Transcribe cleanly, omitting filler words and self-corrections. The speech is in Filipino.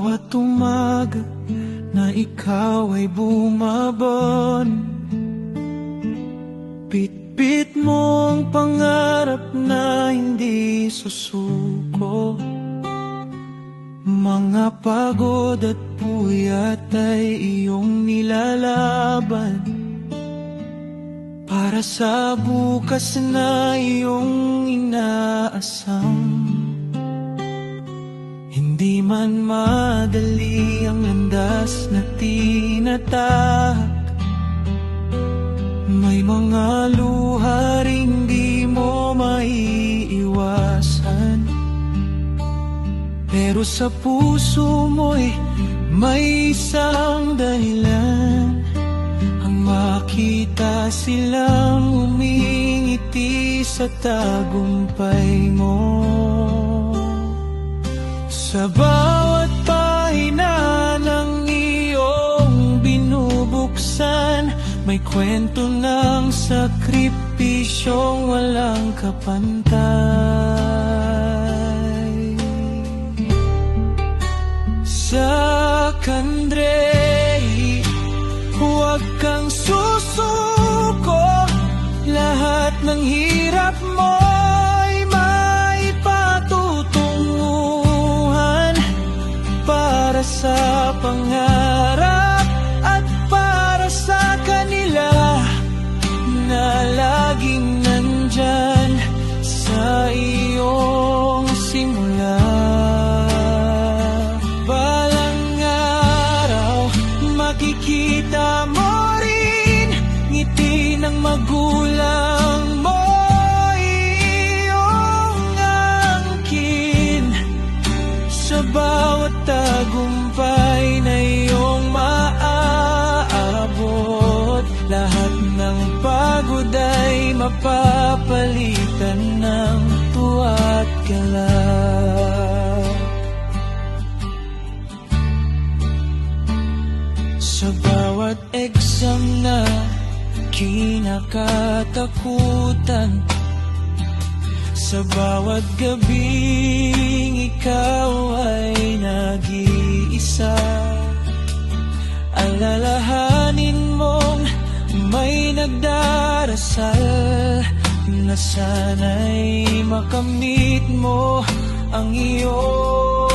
bawat umaga na ikaw ay bumabon, bitbit mo ang pangarap na hindi susuko. Mga pagod at puyat ay iyong nilalaban para sa bukas na iyong inaasam. Hindi man madali ang landas na tinatahak, may mga luha ring di mo maiiwasan. Pero sa puso mo'y may isang dahilan, ang makita silang umingiti sa tagumpay mo. Sa bawat pahina ng iyong binubuksan, may kwento ng sakripisyong walang kapantay. Sa kandrei, huwag kang susuko, lahat ng hirap mo'y may patutunguhan para sa pangarap at para sa kanila na laging nandyan sa iyong simula. Balang araw makikita mo rin ngiti ng magulang mo, iyong angkin sa bawat tagumpay na iyong maaabot. Lahat ng pagod ay mapapalitan ng tuwa at galak. Sa bawat exam na kinakatakutan, sa bawat gabing ikaw ay nag-iisa, alalahanin mong may nagdarasal na sana'y makamit mo ang iyong